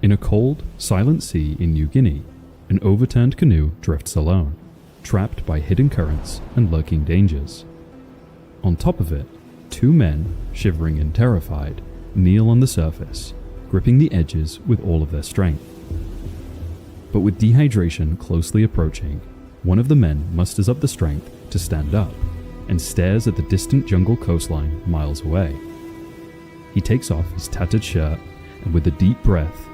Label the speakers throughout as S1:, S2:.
S1: In a cold, silent sea in New Guinea, an overturned canoe drifts alone, trapped by hidden currents and lurking dangers. On top of it, two men, shivering and terrified, kneel on the surface, gripping the edges with all of their strength. But with dehydration closely approaching, one of the men musters up the strength to stand up and stares at the distant jungle coastline miles away. He takes off his tattered shirt and with a deep breath,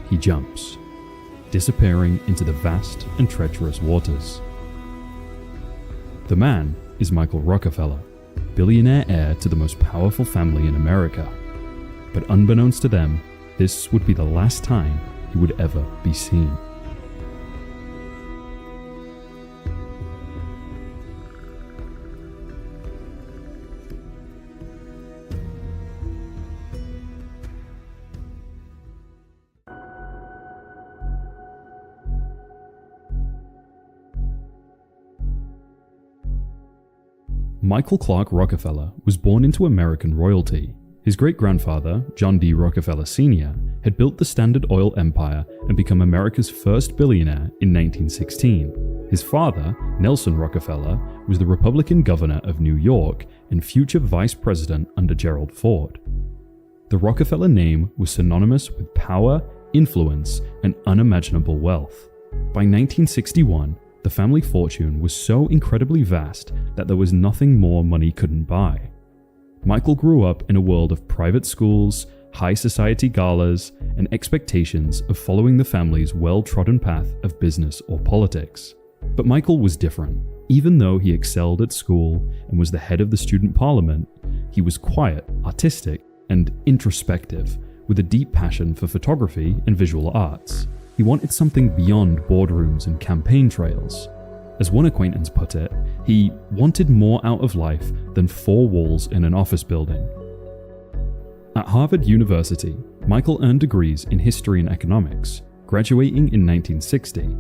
S1: he jumps, disappearing into the vast and treacherous waters. The man is Michael Rockefeller, billionaire heir to the most powerful family in America. But unbeknownst to them, this would be the last time he would ever be seen. Michael Clark Rockefeller was born into American royalty. His great-grandfather, John D. Rockefeller Sr., had built the Standard Oil empire and become America's first billionaire in 1916. His father, Nelson Rockefeller, was the Republican governor of New York and future vice president under Gerald Ford. The Rockefeller name was synonymous with power, influence, and unimaginable wealth. By 1961, the family fortune was so incredibly vast that there was nothing more money couldn't buy. Michael grew up in a world of private schools, high society galas, and expectations of following the family's well-trodden path of business or politics. But Michael was different. Even though he excelled at school and was the head of the student parliament, he was quiet, artistic, and introspective, with a deep passion for photography and visual arts. He wanted something beyond boardrooms and campaign trails. As one acquaintance put it, he wanted more out of life than four walls in an office building. At Harvard University, Michael earned degrees in history and economics, graduating in 1960.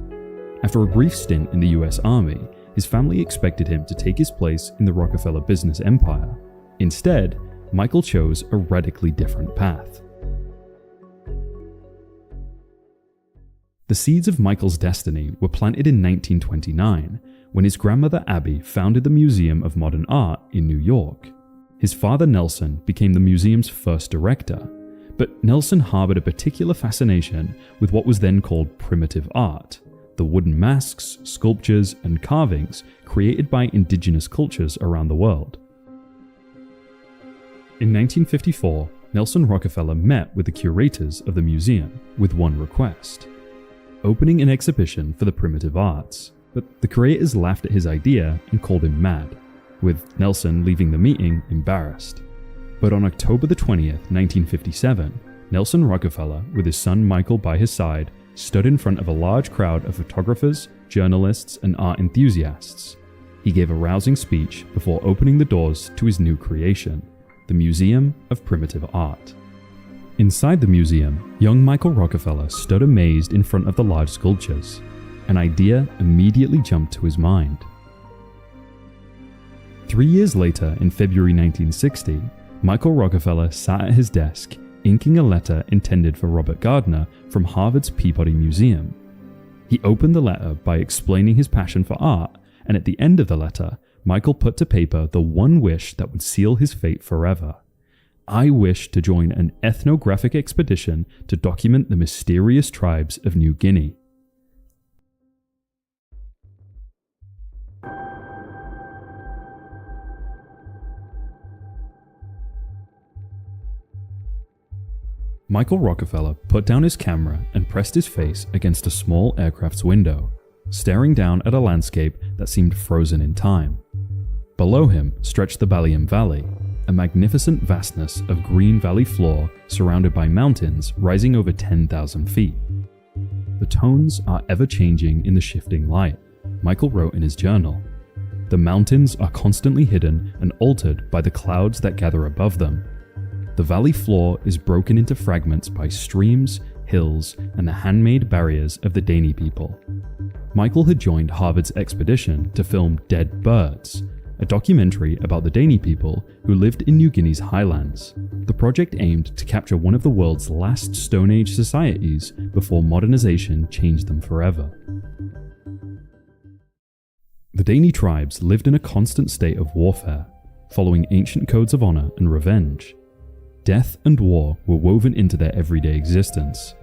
S1: After a brief stint in the US Army, his family expected him to take his place in the Rockefeller business empire. Instead, Michael chose a radically different path. The seeds of Michael's destiny were planted in 1929, when his grandmother Abby founded the Museum of Modern Art in New York. His father Nelson became the museum's first director, but Nelson harbored a particular fascination with what was then called primitive art, the wooden masks, sculptures, and carvings created by indigenous cultures around the world. In 1954, Nelson Rockefeller met with the curators of the museum with one request: opening an exhibition for the primitive arts, but the curators laughed at his idea and called him mad, with Nelson leaving the meeting embarrassed. But on October the 20th, 1957, Nelson Rockefeller, with his son Michael by his side, stood in front of a large crowd of photographers, journalists, and art enthusiasts. He gave a rousing speech before opening the doors to his new creation, the Museum of Primitive Art. Inside the museum, young Michael Rockefeller stood amazed in front of the large sculptures. An idea immediately jumped to his mind. 3 years later, in February 1960, Michael Rockefeller sat at his desk, inking a letter intended for Robert Gardner from Harvard's Peabody Museum. He opened the letter by explaining his passion for art, and at the end of the letter, Michael put to paper the one wish that would seal his fate forever. "I wish to join an ethnographic expedition to document the mysterious tribes of New Guinea." Michael Rockefeller put down his camera and pressed his face against a small aircraft's window, staring down at a landscape that seemed frozen in time. Below him stretched the Baliem Valley, a magnificent vastness of green valley floor surrounded by mountains rising over 10,000 feet. "The tones are ever-changing in the shifting light," Michael wrote in his journal. "The mountains are constantly hidden and altered by the clouds that gather above them. The valley floor is broken into fragments by streams, hills, and the handmade barriers of the Dani people." Michael had joined Harvard's expedition to film dead birds, a documentary about the Dani people who lived in New Guinea's highlands. The project aimed to capture one of the world's last Stone Age societies before modernization changed them forever. The Dani tribes lived in a constant state of warfare, following ancient codes of honor and revenge. Death and war were woven into their everyday existence.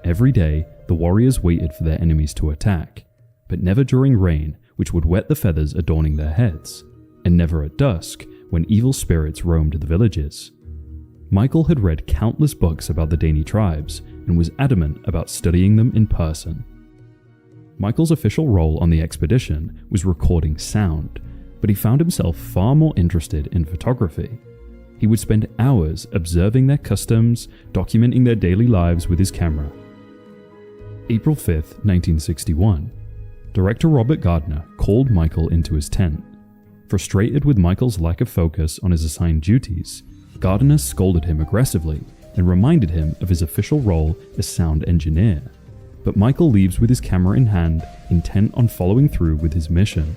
S1: Every day, the warriors waited for their enemies to attack, but never during rain, which would wet the feathers adorning their heads, and never at dusk, when evil spirits roamed the villages. Michael had read countless books about the Dani tribes and was adamant about studying them in person. Michael's official role on the expedition was recording sound, but he found himself far more interested in photography. He would spend hours observing their customs, documenting their daily lives with his camera. April 5th, 1961. Director Robert Gardner called Michael into his tent. Frustrated with Michael's lack of focus on his assigned duties, Gardner scolded him aggressively and reminded him of his official role as sound engineer. But Michael leaves with his camera in hand, intent on following through with his mission.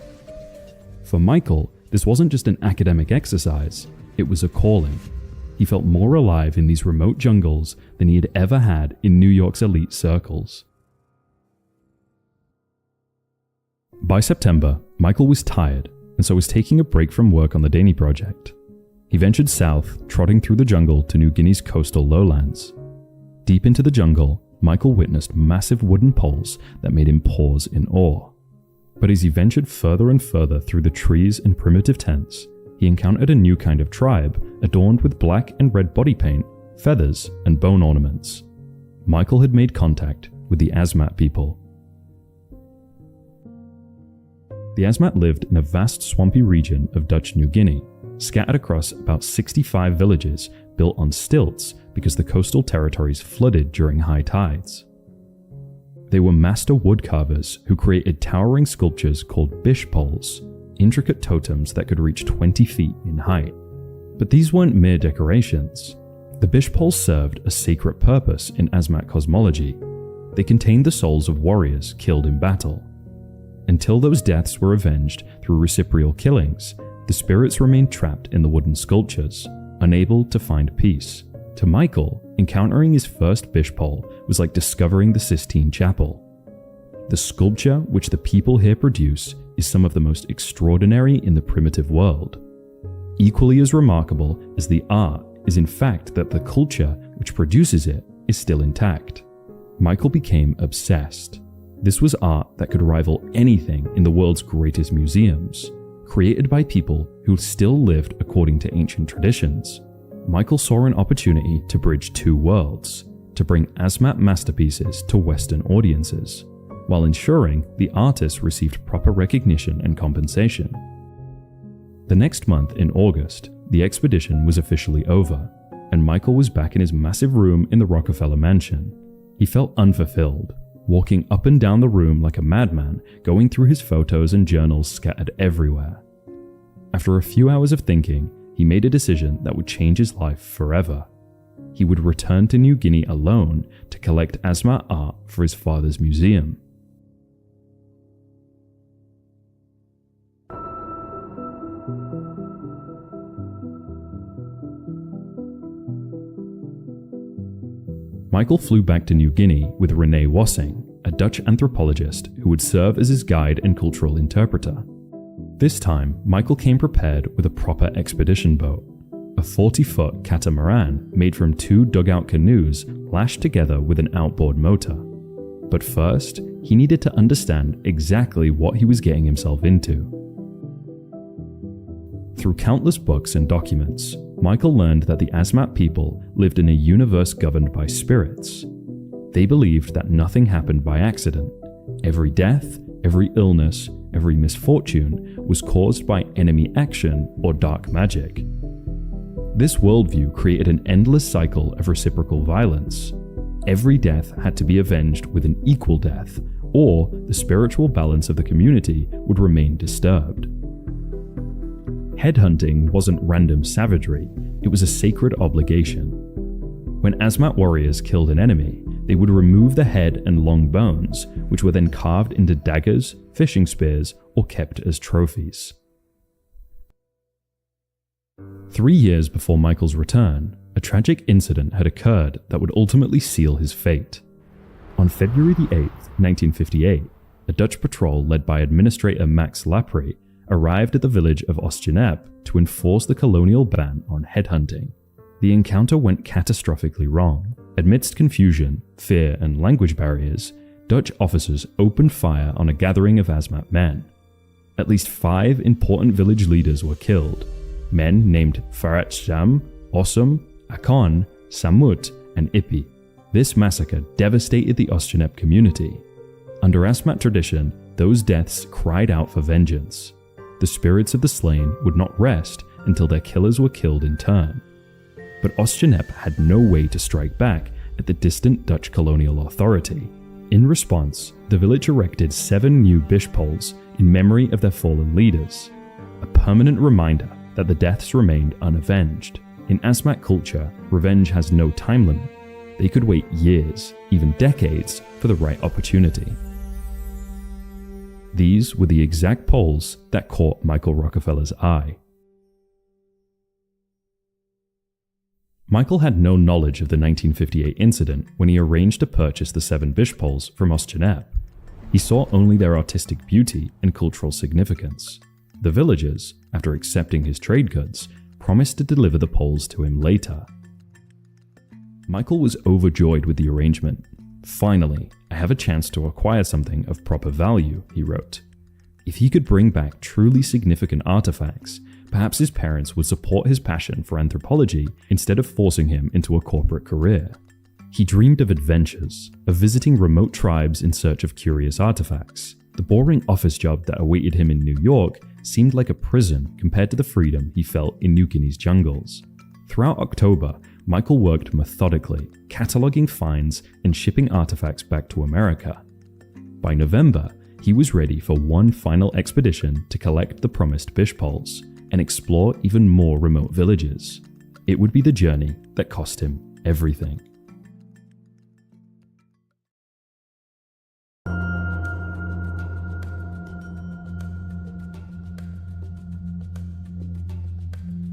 S1: For Michael, this wasn't just an academic exercise, it was a calling. He felt more alive in these remote jungles than he had ever had in New York's elite circles. By September, Michael was tired, and so was taking a break from work on the Dani project. He ventured south, trotting through the jungle to New Guinea's coastal lowlands. Deep into the jungle, Michael witnessed massive wooden poles that made him pause in awe. But as he ventured further and further through the trees and primitive tents, he encountered a new kind of tribe adorned with black and red body paint, feathers, and bone ornaments. Michael had made contact with the Asmat people. The Asmat lived in a vast swampy region of Dutch New Guinea, scattered across about 65 villages built on stilts because the coastal territories flooded during high tides. They were master woodcarvers who created towering sculptures called bish poles, intricate totems that could reach 20 feet in height. But these weren't mere decorations. The bish poles served a sacred purpose in Asmat cosmology. They contained the souls of warriors killed in battle. Until those deaths were avenged through reciprocal killings, the spirits remained trapped in the wooden sculptures, unable to find peace. To Michael, encountering his first bish pole was like discovering the Sistine Chapel. The sculpture which the people here produce is some of the most extraordinary in the primitive world. Equally as remarkable as the art is in fact that the culture which produces it is still intact. Michael became obsessed. This was art that could rival anything in the world's greatest museums, created by people who still lived according to ancient traditions. Michael saw an opportunity to bridge two worlds, to bring Asmat masterpieces to Western audiences, while ensuring the artists received proper recognition and compensation. The next month in August, the expedition was officially over, and Michael was back in his massive room in the Rockefeller mansion. He felt unfulfilled, walking up and down the room like a madman, going through his photos and journals scattered everywhere. After a few hours of thinking, he made a decision that would change his life forever. He would return to New Guinea alone to collect Asmat art for his father's museum. Michael flew back to New Guinea with René Wassing, a Dutch anthropologist who would serve as his guide and cultural interpreter. This time, Michael came prepared with a proper expedition boat, a 40-foot catamaran made from two dugout canoes lashed together with an outboard motor. But first, he needed to understand exactly what he was getting himself into. Through countless books and documents, Michael learned that the Asmat people lived in a universe governed by spirits. They believed that nothing happened by accident. Every death, every illness, every misfortune was caused by enemy action or dark magic. This worldview created an endless cycle of reciprocal violence. Every death had to be avenged with an equal death, or the spiritual balance of the community would remain disturbed. Headhunting wasn't random savagery, it was a sacred obligation. When Asmat warriors killed an enemy, they would remove the head and long bones, which were then carved into daggers, fishing spears, or kept as trophies. 3 years before Michael's return, a tragic incident had occurred that would ultimately seal his fate. On February the 8th, 1958, a Dutch patrol led by Administrator Max Lapre arrived at the village of Oostjenep to enforce the colonial ban on headhunting. The encounter went catastrophically wrong. Amidst confusion, fear, and language barriers, Dutch officers opened fire on a gathering of Asmat men. At least 5 important village leaders were killed, men named Farat Sham, Ossum, Akon, Samut, and Ipi. This massacre devastated the Oostjenep community. Under Asmat tradition, those deaths cried out for vengeance. The spirits of the slain would not rest until their killers were killed in turn. But Oostjenep had no way to strike back at the distant Dutch colonial authority. In response, the village erected 7 new bishpoles in memory of their fallen leaders, a permanent reminder that the deaths remained unavenged. In Asmat culture, revenge has no time limit. They could wait years, even decades, for the right opportunity. These were the exact poles that caught Michael Rockefeller's eye. Michael had no knowledge of the 1958 incident when he arranged to purchase the 7 bishpoles from Oostjenep. He saw only their artistic beauty and cultural significance. The villagers, after accepting his trade goods, promised to deliver the poles to him later. Michael was overjoyed with the arrangement. "Finally, I have a chance to acquire something of proper value," he wrote. If he could bring back truly significant artifacts, perhaps his parents would support his passion for anthropology instead of forcing him into a corporate career. He dreamed of adventures, of visiting remote tribes in search of curious artifacts. The boring office job that awaited him in New York seemed like a prison compared to the freedom he felt in New Guinea's jungles. Throughout October, Michael worked methodically, cataloging finds and shipping artifacts back to America. By November, he was ready for one final expedition to collect the promised bishpoles and explore even more remote villages. It would be the journey that cost him everything.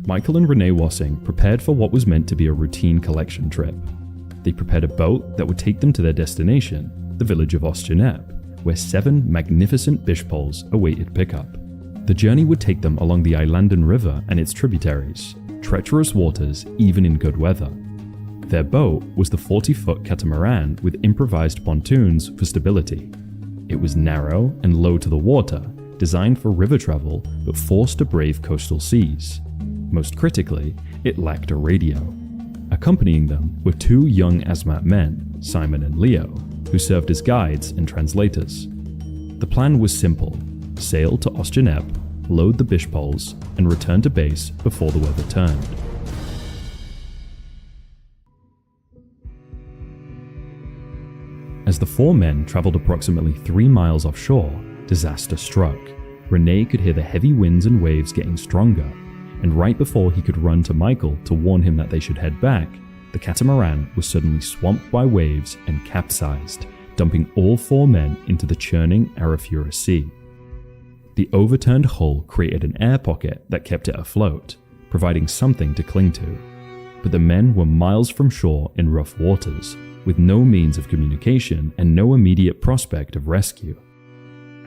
S1: Michael and Renee Wassing prepared for what was meant to be a routine collection trip. They prepared a boat that would take them to their destination, the village of Oostjenep, where 7 magnificent bishpoles awaited pickup. The journey would take them along the Eilanden River and its tributaries, treacherous waters even in good weather. Their boat was the 40-foot catamaran with improvised pontoons for stability. It was narrow and low to the water, designed for river travel but forced to brave coastal seas. Most critically, it lacked a radio. Accompanying them were 2 young Asmat men, Simon and Leo, who served as guides and translators. The plan was simple: sail to Oostjenep, load the bishpoles, and return to base before the weather turned. As the 4 men traveled approximately 3 miles offshore, disaster struck. Renee could hear the heavy winds and waves getting stronger, and right before he could run to Michael to warn him that they should head back, the catamaran was suddenly swamped by waves and capsized, dumping all 4 men into the churning Arafura Sea. The overturned hull created an air pocket that kept it afloat, providing something to cling to. But the men were miles from shore in rough waters, with no means of communication and no immediate prospect of rescue.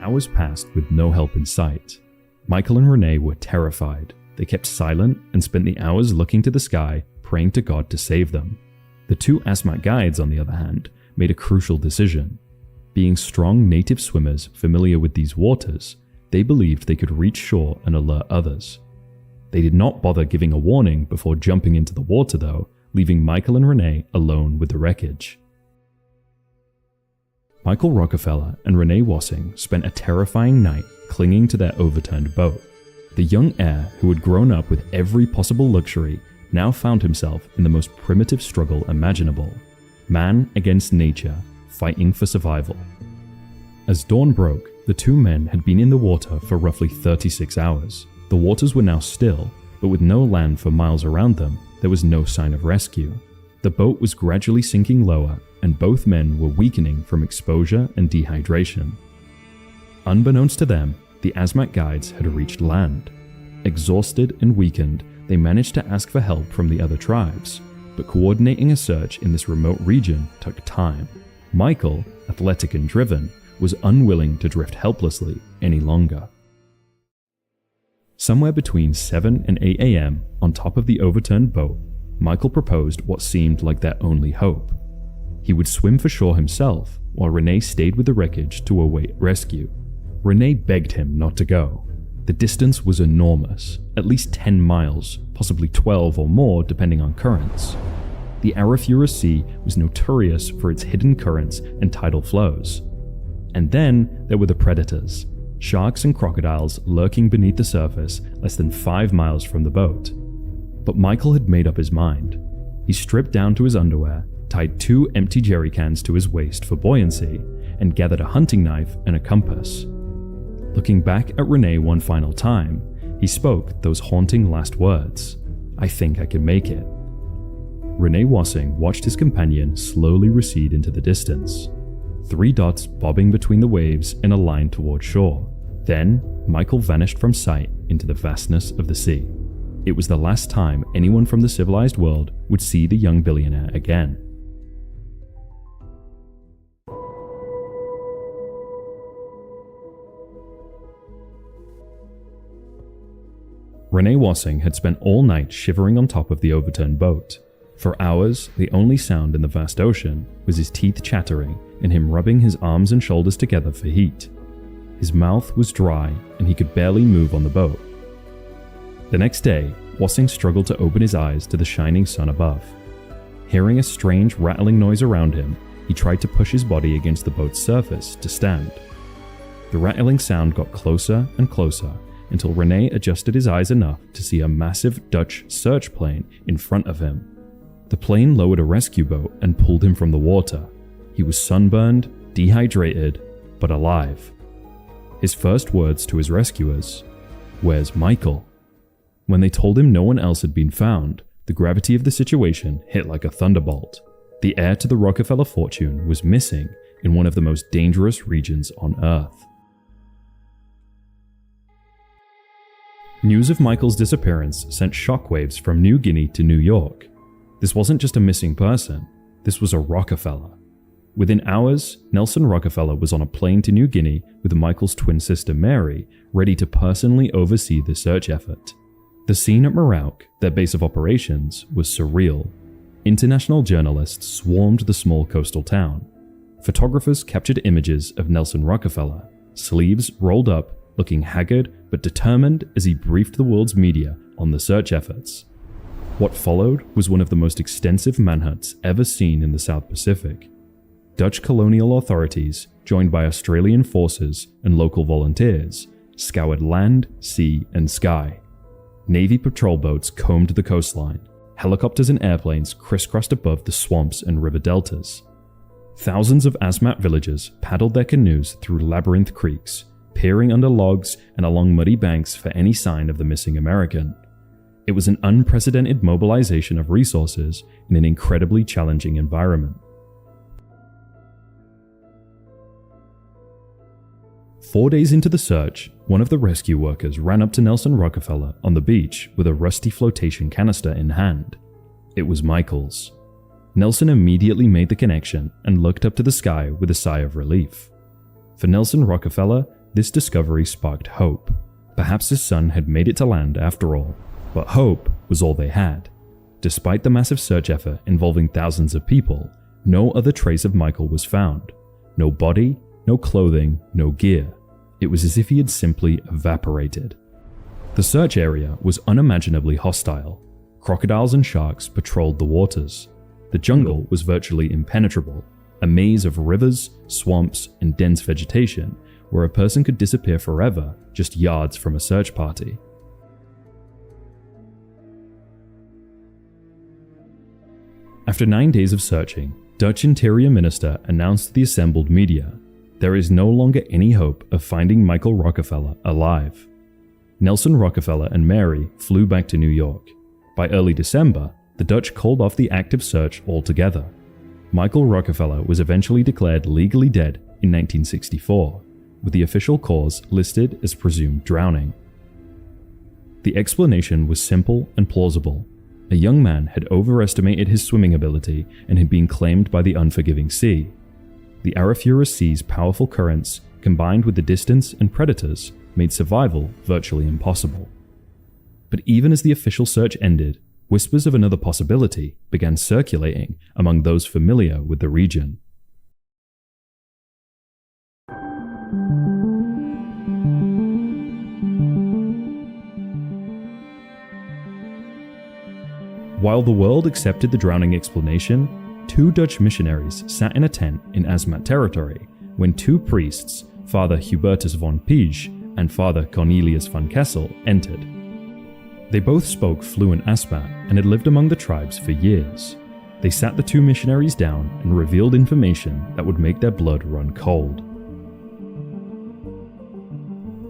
S1: Hours passed with no help in sight. Michael and Renee were terrified. They kept silent and spent the hours looking to the sky, praying to God to save them. The 2 Asmat guides, on the other hand, made a crucial decision. Being strong native swimmers familiar with these waters, they believed they could reach shore and alert others. They did not bother giving a warning before jumping into the water though, leaving Michael and Renee alone with the wreckage. Michael Rockefeller and Renee Wassing spent a terrifying night clinging to their overturned boat. The young heir, who had grown up with every possible luxury, now found himself in the most primitive struggle imaginable. Man against nature, fighting for survival. As dawn broke, the 2 men had been in the water for roughly 36 hours. The waters were now still, but with no land for miles around them, there was no sign of rescue. The boat was gradually sinking lower, and both men were weakening from exposure and dehydration. Unbeknownst to them, the Asmat guides had reached land. Exhausted and weakened, they managed to ask for help from the other tribes, but coordinating a search in this remote region took time. Michael, athletic and driven, was unwilling to drift helplessly any longer. Somewhere between 7 and 8 a.m., on top of the overturned boat, Michael proposed what seemed like their only hope. He would swim for shore himself, while Renee stayed with the wreckage to await rescue. Renee begged him not to go. The distance was enormous, at least 10 miles, possibly 12 or more depending on currents. The Arafura Sea was notorious for its hidden currents and tidal flows. And then there were the predators, sharks and crocodiles lurking beneath the surface less than 5 miles from the boat. But Michael had made up his mind. He stripped down to his underwear, tied 2 empty jerry cans to his waist for buoyancy, and gathered a hunting knife and a compass. Looking back at Renee one final time, he spoke those haunting last words, "I think I can make it." Renee Wassing watched his companion slowly recede into the distance, 3 dots bobbing between the waves in a line toward shore. Then, Michael vanished from sight into the vastness of the sea. It was the last time anyone from the civilized world would see the young billionaire again. Renee Wassing had spent all night shivering on top of the overturned boat. For hours, the only sound in the vast ocean was his teeth chattering and him rubbing his arms and shoulders together for heat. His mouth was dry and he could barely move on the boat. The next day, Wassing struggled to open his eyes to the shining sun above. Hearing a strange rattling noise around him, he tried to push his body against the boat's surface to stand. The rattling sound got closer and closer until Renee adjusted his eyes enough to see a massive Dutch search plane in front of him. The plane lowered a rescue boat and pulled him from the water. He was sunburned, dehydrated, but alive. His first words to his rescuers, "Where's Michael?" When they told him no one else had been found, the gravity of the situation hit like a thunderbolt. The heir to the Rockefeller fortune was missing in one of the most dangerous regions on Earth. News of Michael's disappearance sent shockwaves from New Guinea to New York. This wasn't just a missing person, this was a Rockefeller. Within hours, Nelson Rockefeller was on a plane to New Guinea with Michael's twin sister Mary, ready to personally oversee the search effort. The scene at Merauke, their base of operations, was surreal. International journalists swarmed the small coastal town. Photographers captured images of Nelson Rockefeller, sleeves rolled up, looking haggard but determined as he briefed the world's media on the search efforts. What followed was one of the most extensive manhunts ever seen in the South Pacific. Dutch colonial authorities, joined by Australian forces and local volunteers, scoured land, sea, and sky. Navy patrol boats combed the coastline. Helicopters and airplanes crisscrossed above the swamps and river deltas. Thousands of Asmat villagers paddled their canoes through labyrinth creeks, peering under logs and along muddy banks for any sign of the missing American. It was an unprecedented mobilization of resources in an incredibly challenging environment. 4 days into the search, one of the rescue workers ran up to Nelson Rockefeller on the beach with a rusty flotation canister in hand. It was Michael's. Nelson immediately made the connection and looked up to the sky with a sigh of relief. For Nelson Rockefeller, this discovery sparked hope. Perhaps his son had made it to land after all, but hope was all they had. Despite the massive search effort involving thousands of people, no other trace of Michael was found. No body, no clothing, no gear. It was as if he had simply evaporated. The search area was unimaginably hostile. Crocodiles and sharks patrolled the waters. The jungle was virtually impenetrable, a maze of rivers, swamps, and dense vegetation where a person could disappear forever just yards from a search party. After 9 days of searching, Dutch Interior Minister announced to the assembled media, there is no longer any hope of finding Michael Rockefeller alive. Nelson Rockefeller and Mary flew back to New York. By early December, the Dutch called off the active search altogether. Michael Rockefeller was eventually declared legally dead in 1964, with the official cause listed as presumed drowning. The explanation was simple and plausible. A young man had overestimated his swimming ability and had been claimed by the unforgiving sea. The Arafura Sea's powerful currents, combined with the distance and predators, made survival virtually impossible. But even as the official search ended, whispers of another possibility began circulating among those familiar with the region. While the world accepted the drowning explanation, 2 Dutch missionaries sat in a tent in Asmat territory when 2 priests, Father Hubertus von Pige and Father Cornelius van Kessel, entered. They both spoke fluent Asmat and had lived among the tribes for years. They sat the 2 missionaries down and revealed information that would make their blood run cold.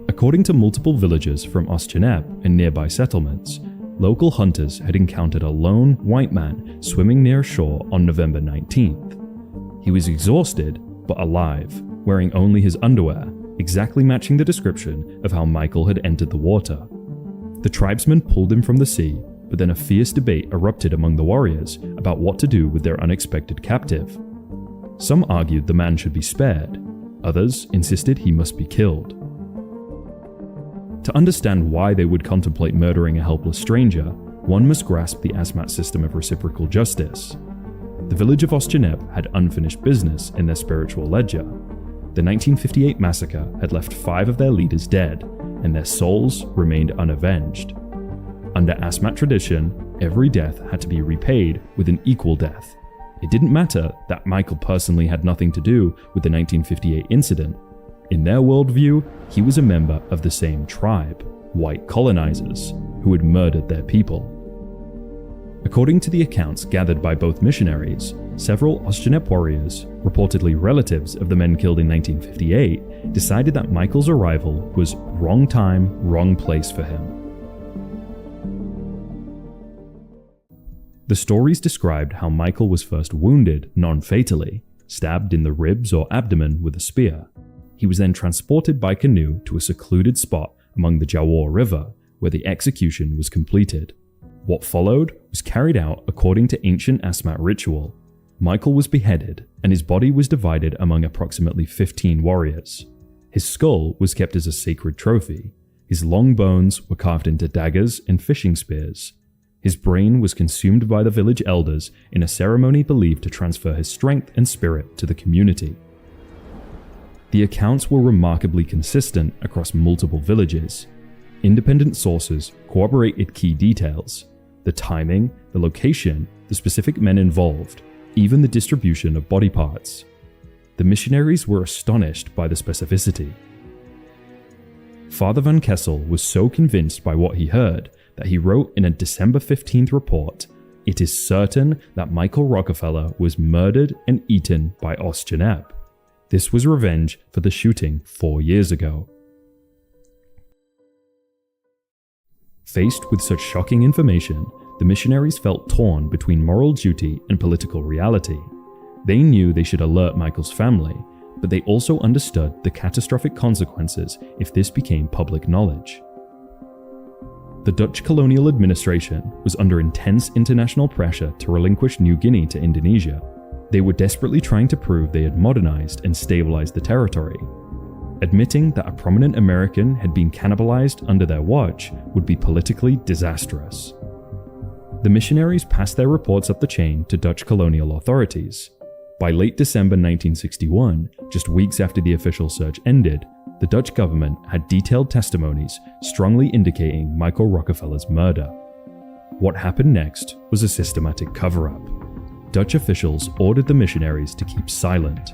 S1: According to multiple villagers from Oostgenepe and nearby settlements, local hunters had encountered a lone white man swimming near shore on November 19th. He was exhausted but alive, wearing only his underwear, exactly matching the description of how Michael had entered the water. The tribesmen pulled him from the sea, but then a fierce debate erupted among the warriors about what to do with their unexpected captive. Some argued the man should be spared, others insisted he must be killed. To understand why they would contemplate murdering a helpless stranger, one must grasp the Asmat system of reciprocal justice. The village of Oostgenepe had unfinished business in their spiritual ledger. The 1958 massacre had left 5 of their leaders dead, and their souls remained unavenged. Under Asmat tradition, every death had to be repaid with an equal death. It didn't matter that Michael personally had nothing to do with the 1958 incident. In their worldview, he was a member of the same tribe, white colonizers, who had murdered their people. According to the accounts gathered by both missionaries, several Oostgenepe warriors, reportedly relatives of the men killed in 1958, decided that Michael's arrival was wrong time, wrong place for him. The stories described how Michael was first wounded non-fatally, stabbed in the ribs or abdomen with a spear. He was then transported by canoe to a secluded spot among the Jawor River, where the execution was completed. What followed was carried out according to ancient Asmat ritual. Michael was beheaded, and his body was divided among approximately 15 warriors. His skull was kept as a sacred trophy. His long bones were carved into daggers and fishing spears. His brain was consumed by the village elders in a ceremony believed to transfer his strength and spirit to the community. The accounts were remarkably consistent across multiple villages. Independent sources corroborated key details: the timing, the location, the specific men involved, even the distribution of body parts. The missionaries were astonished by the specificity. Father Van Kessel was so convinced by what he heard that he wrote in a December 15th report, "It is certain that Michael Rockefeller was murdered and eaten by Oostgenepe. This was revenge for the shooting 4 years ago." Faced with such shocking information, the missionaries felt torn between moral duty and political reality. They knew they should alert Michael's family, but they also understood the catastrophic consequences if this became public knowledge. The Dutch colonial administration was under intense international pressure to relinquish New Guinea to Indonesia. They were desperately trying to prove they had modernized and stabilized the territory. Admitting that a prominent American had been cannibalized under their watch would be politically disastrous. The missionaries passed their reports up the chain to Dutch colonial authorities. By late December 1961, just weeks after the official search ended, the Dutch government had detailed testimonies strongly indicating Michael Rockefeller's murder. What happened next was a systematic cover-up. Dutch officials ordered the missionaries to keep silent.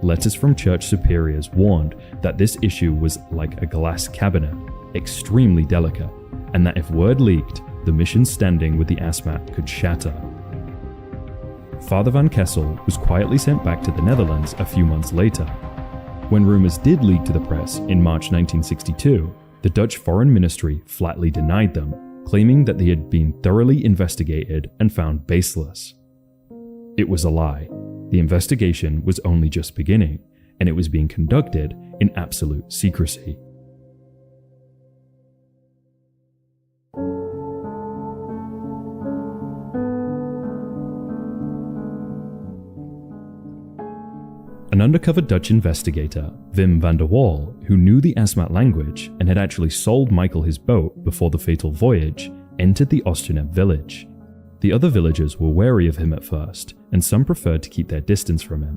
S1: Letters from church superiors warned that this issue was like a glass cabinet, extremely delicate, and that if word leaked, the mission's standing with the Asmat could shatter. Father Van Kessel was quietly sent back to the Netherlands a few months later. When rumors did leak to the press in March 1962, the Dutch Foreign Ministry flatly denied them, claiming that they had been thoroughly investigated and found baseless. It was a lie. The investigation was only just beginning, and it was being conducted in absolute secrecy. An undercover Dutch investigator, Wim van der Waal, who knew the Asmat language and had actually sold Michael his boat before the fatal voyage, entered the Oosternep village. The other villagers were wary of him at first, and some preferred to keep their distance from him.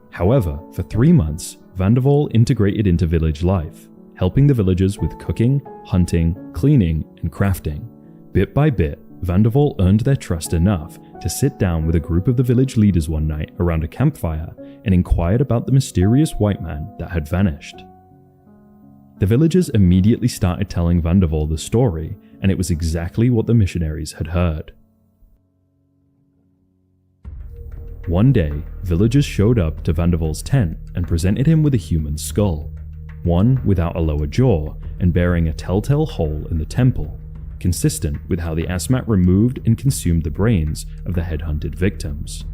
S1: However, for 3 months, van der Waal integrated into village life, helping the villagers with cooking, hunting, cleaning, and crafting. Bit by bit, van der Waal earned their trust enough to sit down with a group of the village leaders one night around a campfire and inquired about the mysterious white man that had vanished. The villagers immediately started telling van der Waal the story, and it was exactly what the missionaries had heard. One day, villagers showed up to van der Waal's tent and presented him with a human skull, one without a lower jaw and bearing a telltale hole in the temple, consistent with how the Asmat removed and consumed the brains of the headhunted victims.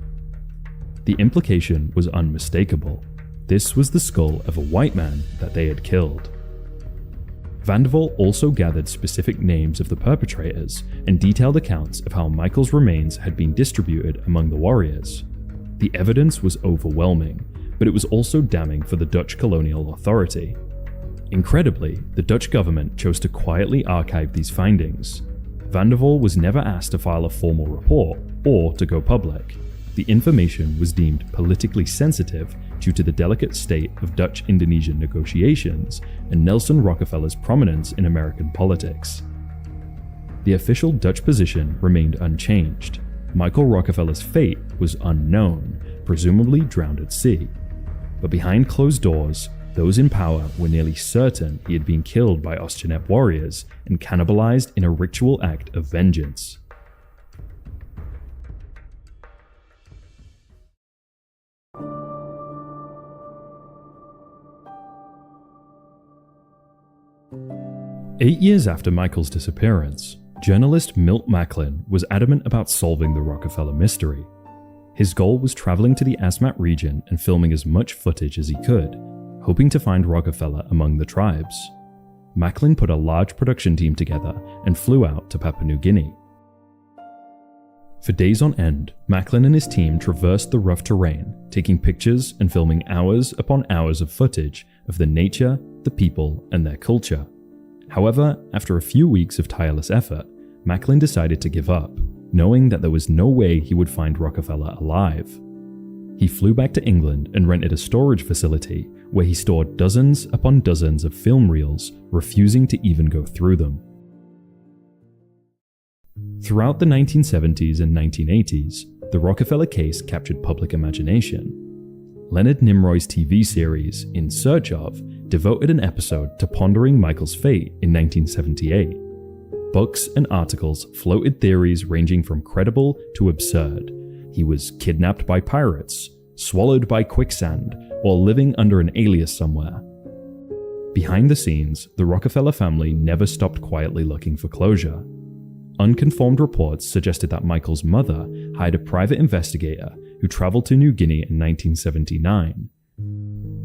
S1: The implication was unmistakable. This was the skull of a white man that they had killed. Van der Waal also gathered specific names of the perpetrators and detailed accounts of how Michael's remains had been distributed among the warriors. The evidence was overwhelming, but it was also damning for the Dutch colonial authority. Incredibly, the Dutch government chose to quietly archive these findings. Van der Waal was never asked to file a formal report or to go public. The information was deemed politically sensitive due to the delicate state of Dutch-Indonesian negotiations and Nelson Rockefeller's prominence in American politics. The official Dutch position remained unchanged. Michael Rockefeller's fate was unknown, presumably drowned at sea. But behind closed doors, those in power were nearly certain he had been killed by Oosternep warriors and cannibalized in a ritual act of vengeance. Eight years after Michael's disappearance, journalist Milt Macklin was adamant about solving the Rockefeller mystery. His goal was traveling to the Asmat region and filming as much footage as he could, hoping to find Rockefeller among the tribes. Macklin put a large production team together and flew out to Papua New Guinea. For days on end, Macklin and his team traversed the rough terrain, taking pictures and filming hours upon hours of footage of the nature, the people, and their culture. However, after a few weeks of tireless effort, Macklin decided to give up, knowing that there was no way he would find Rockefeller alive. He flew back to England and rented a storage facility where he stored dozens upon dozens of film reels, refusing to even go through them. Throughout the 1970s and 1980s, the Rockefeller case captured public imagination. Leonard Nimoy's TV series, In Search Of, devoted an episode to pondering Michael's fate in 1978. Books and articles floated theories ranging from credible to absurd. He was kidnapped by pirates, swallowed by quicksand, or living under an alias somewhere. Behind the scenes, the Rockefeller family never stopped quietly looking for closure. Unconfirmed reports suggested that Michael's mother hired a private investigator who traveled to New Guinea in 1979.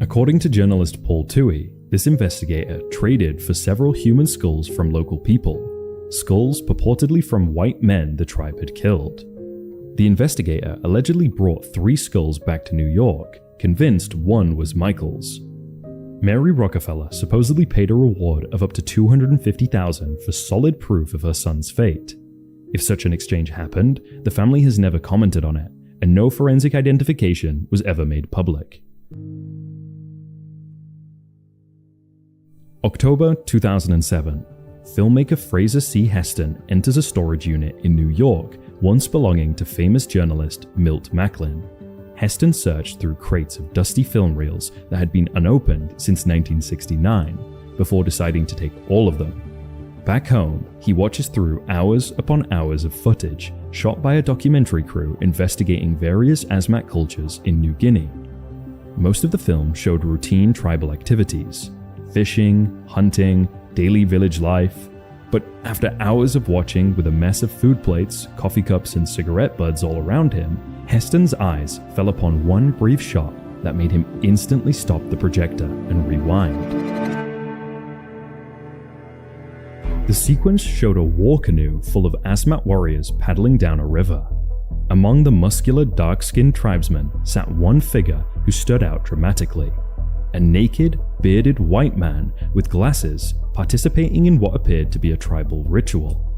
S1: According to journalist Paul Toohey, this investigator traded for several human skulls from local people, skulls purportedly from white men the tribe had killed. The investigator allegedly brought 3 skulls back to New York, convinced one was Michael's. Mary Rockefeller supposedly paid a reward of up to $250,000 for solid proof of her son's fate. If such an exchange happened, the family has never commented on it, and no forensic identification was ever made public. October 2007. Filmmaker Fraser C. Heston enters a storage unit in New York once belonging to famous journalist Milt Macklin. Heston searched through crates of dusty film reels that had been unopened since 1969, before deciding to take all of them. Back home, he watches through hours upon hours of footage shot by a documentary crew investigating various Asmat cultures in New Guinea. Most of the film showed routine tribal activities: fishing, hunting, daily village life. But after hours of watching with a mess of food plates, coffee cups, and cigarette butts all around him, Heston's eyes fell upon one brief shot that made him instantly stop the projector and rewind. The sequence showed a war canoe full of Asmat warriors paddling down a river. Among the muscular, dark-skinned tribesmen sat one figure who stood out dramatically. A naked, bearded white man with glasses participating in what appeared to be a tribal ritual.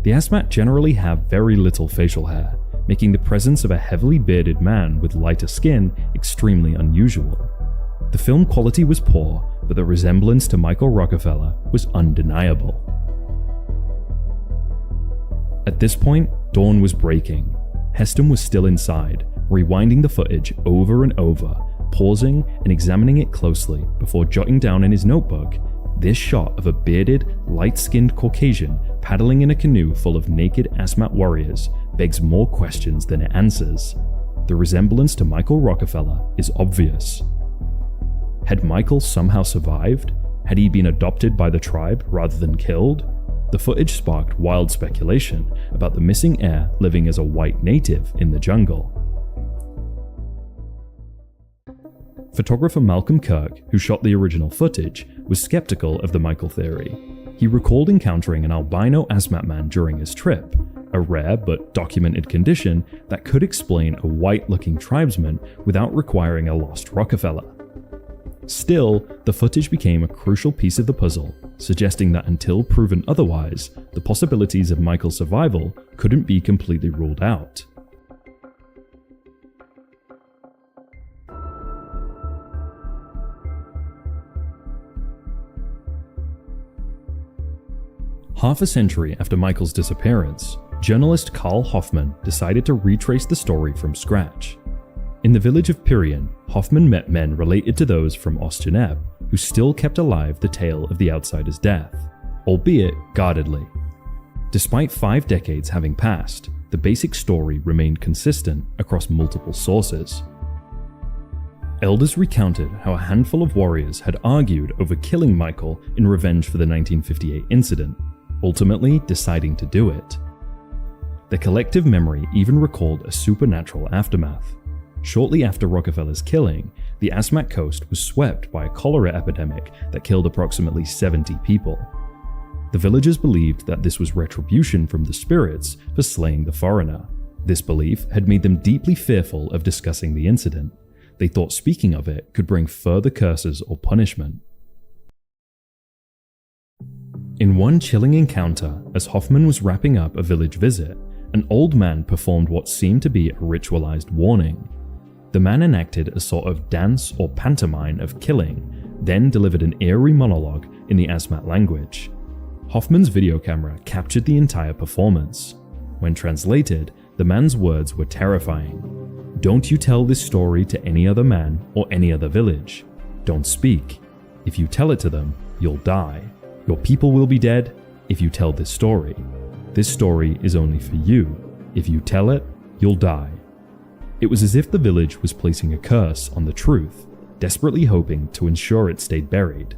S1: The Asmat generally have very little facial hair, making the presence of a heavily bearded man with lighter skin extremely unusual. The film quality was poor, but the resemblance to Michael Rockefeller was undeniable. At this point, dawn was breaking. Heston was still inside, rewinding the footage over and over, pausing and examining it closely before jotting down in his notebook, this shot of a bearded, light-skinned Caucasian paddling in a canoe full of naked Asmat warriors begs more questions than it answers. The resemblance to Michael Rockefeller is obvious. Had Michael somehow survived? Had he been adopted by the tribe rather than killed? The footage sparked wild speculation about the missing heir living as a white native in the jungle. Photographer Malcolm Kirk, who shot the original footage, was skeptical of the Michael theory. He recalled encountering an albino Asmat man during his trip, a rare but documented condition that could explain a white-looking tribesman without requiring a lost Rockefeller. Still, the footage became a crucial piece of the puzzle, suggesting that until proven otherwise, the possibilities of Michael's survival couldn't be completely ruled out. Half a century after Michael's disappearance, journalist Carl Hoffman decided to retrace the story from scratch. In the village of Pirian, Hoffman met men related to those from Ostjaneb who still kept alive the tale of the outsider's death, albeit guardedly. Despite 5 decades having passed, the basic story remained consistent across multiple sources. Elders recounted how a handful of warriors had argued over killing Michael in revenge for the 1958 incident, ultimately deciding to do it. The collective memory even recalled a supernatural aftermath. Shortly after Rockefeller's killing, the Asmat coast was swept by a cholera epidemic that killed approximately 70 people. The villagers believed that this was retribution from the spirits for slaying the foreigner. This belief had made them deeply fearful of discussing the incident. They thought speaking of it could bring further curses or punishment. In one chilling encounter, as Hoffman was wrapping up a village visit, an old man performed what seemed to be a ritualized warning. The man enacted a sort of dance or pantomime of killing, then delivered an eerie monologue in the Asmat language. Hoffman's video camera captured the entire performance. When translated, the man's words were terrifying. "Don't you tell this story to any other man or any other village. Don't speak. If you tell it to them, you'll die. Your people will be dead if you tell this story. This story is only for you. If you tell it, you'll die." It was as if the village was placing a curse on the truth, desperately hoping to ensure it stayed buried.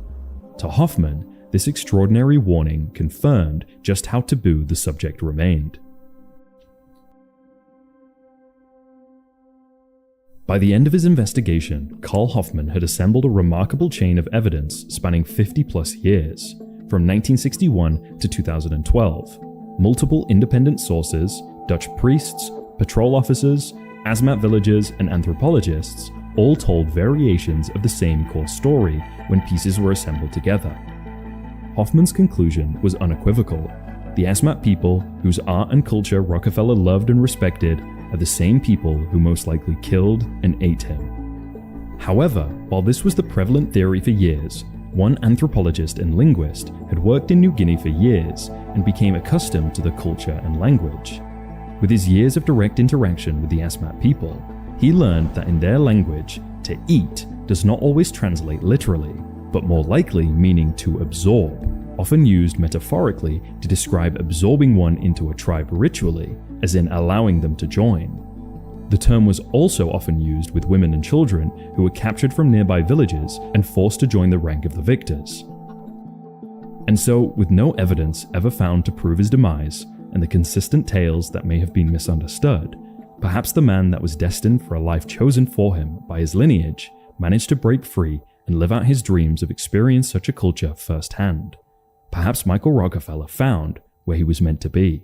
S1: To Hoffman, this extraordinary warning confirmed just how taboo the subject remained. By the end of his investigation, Carl Hoffman had assembled a remarkable chain of evidence spanning 50+ years, from 1961 to 2012. Multiple independent sources, Dutch priests, patrol officers, Asmat villagers, and anthropologists all told variations of the same core story when pieces were assembled together. Hoffman's conclusion was unequivocal. The Asmat people, whose art and culture Rockefeller loved and respected, are the same people who most likely killed and ate him. However, while this was the prevalent theory for years, one anthropologist and linguist had worked in New Guinea for years and became accustomed to the culture and language. With his years of direct interaction with the Asmat people, he learned that in their language, to eat does not always translate literally, but more likely meaning to absorb, often used metaphorically to describe absorbing one into a tribe ritually, as in allowing them to join. The term was also often used with women and children who were captured from nearby villages and forced to join the rank of the victors. And so, with no evidence ever found to prove his demise, and the consistent tales that may have been misunderstood, perhaps the man that was destined for a life chosen for him by his lineage managed to break free and live out his dreams of experiencing such a culture firsthand. Perhaps Michael Rockefeller found where he was meant to be.